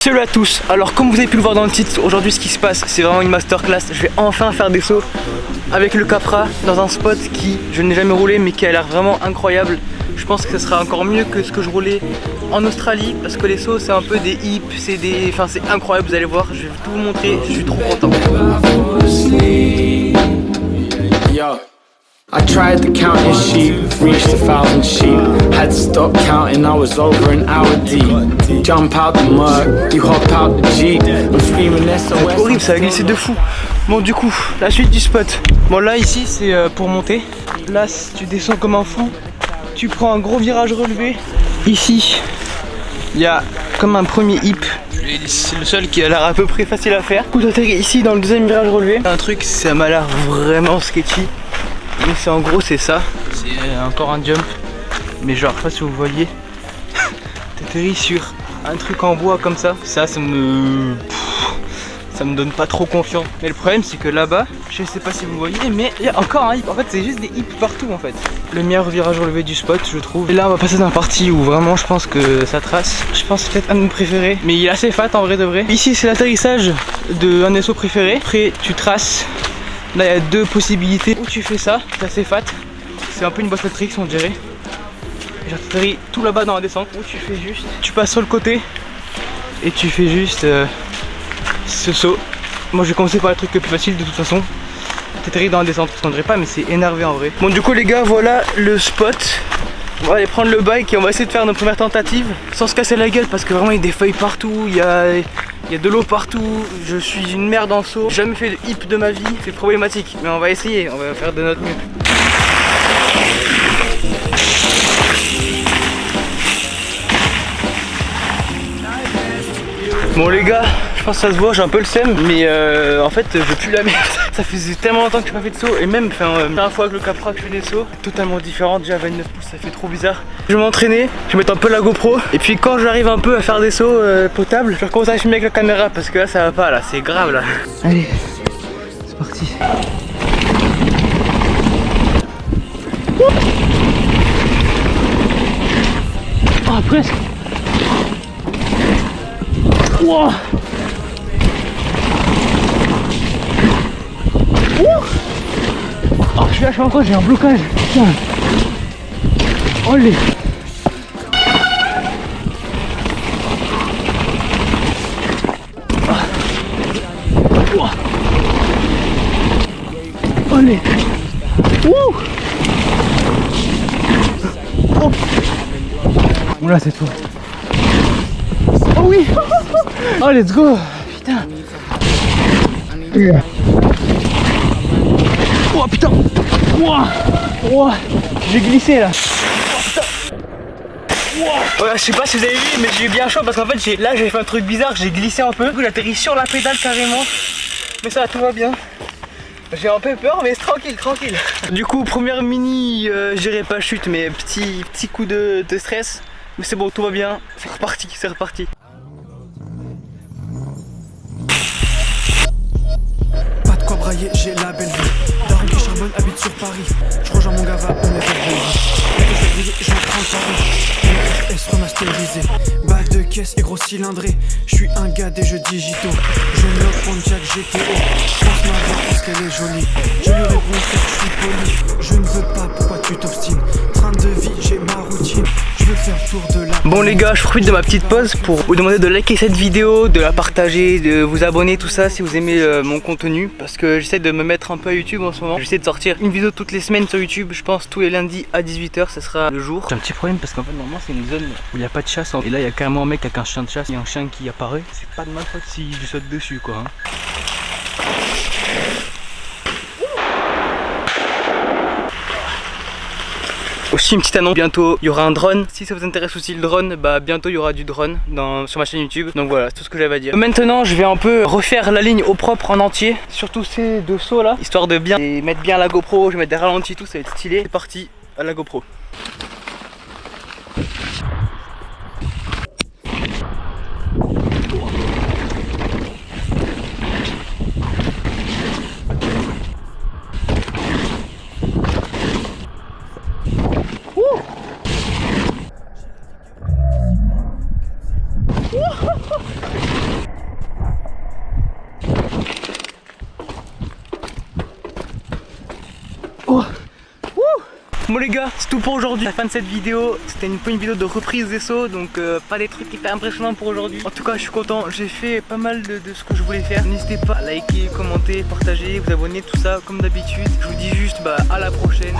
Salut à tous, alors comme vous avez pu le voir dans le titre, aujourd'hui ce qui se passe c'est vraiment une masterclass. Je vais enfin faire des sauts avec le Capra dans un spot qui je n'ai jamais roulé mais qui a l'air vraiment incroyable. Je pense que ce sera encore mieux que ce que je roulais en Australie parce que les sauts c'est un peu des hips, c'est incroyable, vous allez voir, je vais tout vous montrer, je suis trop content. I tried to count his sheep, reached 1,000 sheep. Had to stop counting, I was over an hour deep. Jump out the mud, you hop out the jeep. I'm screaming SOS. C'est horrible, ça a glissé de fou. Bon du coup, la suite du spot. Bon là ici c'est pour monter. Là tu descends comme un fou. Tu prends un gros virage relevé. Ici, il y a comme un premier hip. C'est le seul qui a l'air à peu près facile à faire. Du coup t'atterris ici dans le deuxième virage relevé. Un truc, ça m'a l'air vraiment sketchy. Mais c'est en gros c'est ça, c'est encore un jump, mais genre je sais pas si vous voyez, t'atterris sur un truc en bois comme ça, ça me donne pas trop confiance. Mais le problème c'est que là-bas, je sais pas si vous voyez, mais il y a encore un hip, en fait c'est juste des hips partout en fait. Le meilleur virage relevé du spot je trouve. Et là on va passer dans la partie où vraiment je pense que ça trace, je pense que c'est peut-être un de mes préférés, mais il est assez fat en vrai de vrai. Ici c'est l'atterrissage d'un des sauts préférés, après tu traces. Là il y a deux possibilités, où tu fais ça, c'est assez fat, c'est un peu une boîte à tricks on dirait. Et j'atterris tout là-bas dans la descente, où tu fais juste, tu passes sur le côté et tu fais juste ce saut. Moi je vais commencer par le truc le plus facile de toute façon, t'atterris dans la descente, parce qu'on dirait pas mais c'est énervé en vrai. Bon du coup les gars, voilà le spot. On va aller prendre le bike et on va essayer de faire nos premières tentatives sans se casser la gueule parce que vraiment il y a des feuilles partout, il y a de l'eau partout, je suis une merde en saut, j'ai jamais fait de hip de ma vie, c'est problématique, mais on va essayer, on va faire de notre mieux. Bon les gars, je pense que ça se voit, j'ai un peu le seum, mais en fait je pue la merde. Ça faisait tellement longtemps que j'ai pas fait de saut, et même la première fois avec le Capra que je fais des sauts, totalement différent, déjà à 29 pouces ça fait trop bizarre. Je vais m'entraîner, je vais mettre un peu la GoPro, et puis quand j'arrive un peu à faire des sauts potables, je vais recommencer à filmer avec la caméra, parce que là ça va pas, là c'est grave là. Allez, c'est parti. Oh presque. Wow. Oh je lâche encore, j'ai un blocage. Putain. Oh les. Oh les. Ouh. Oh. Oula c'est tout. Oh oui. Oh let's go. Putain. Oh putain. Wow. J'ai glissé là. Oh putain. Ouais, je sais pas si vous avez vu mais j'ai eu bien chaud parce qu'en fait là j'ai fait un truc bizarre, j'ai glissé un peu. Du coup j'ai atterri sur la pédale carrément. Mais ça tout va bien. J'ai un peu peur mais c'est tranquille. Du coup première mini, j'irai pas chute mais petit coup de stress. Mais c'est bon, tout va bien, c'est reparti. Pas de quoi brailler, j'ai la belle vie. Daron qui charbonne, habite sur Paris. Je rejoins mon gava, on est vers je me prends Paris. S remasterisé. Balle de caisse et gros cylindré. Je suis un gars des jeux digitaux. Je me prends Jack GTO. Je pense ma voix parce qu'elle est jolie. Je lui réponds que je suis poli. Je ne veux pas, pourquoi tu t'obstines. Train de vie, j'ai ma routine. Je veux faire tour de la. Bon les gars, je profite de ma petite pause pour vous demander de liker cette vidéo, de la partager, de vous abonner, tout ça si vous aimez mon contenu. Parce que j'essaie de me mettre un peu à YouTube en ce moment. J'essaie de sortir une vidéo toutes les semaines sur YouTube. Je pense tous les lundis à 18 h, ce sera le jour. J'ai un petit problème parce qu'en fait normalement c'est une zone où il n'y a pas de chasse. Et là il y a carrément un mec avec un chien de chasse. Il y a un chien qui apparaît. C'est pas de ma faute si je saute dessus quoi. Aussi une petite annonce, bientôt il y aura un drone. Si ça vous intéresse aussi le drone, bah bientôt il y aura du drone sur ma chaîne YouTube. Donc voilà, c'est tout ce que j'avais à dire. Maintenant je vais un peu refaire la ligne au propre en entier. Surtout ces deux sauts là, histoire de bien mettre bien la GoPro. Je vais mettre des ralentis, tout ça va être stylé. C'est parti, à la GoPro. Bon les gars, c'est tout pour aujourd'hui. La fin de cette vidéo, c'était une vidéo de reprise des sauts, donc pas des trucs hyper impressionnants pour aujourd'hui. En tout cas, je suis content. J'ai fait pas mal de ce que je voulais faire. N'hésitez pas à liker, commenter, partager, vous abonner, tout ça comme d'habitude. Je vous dis juste à la prochaine.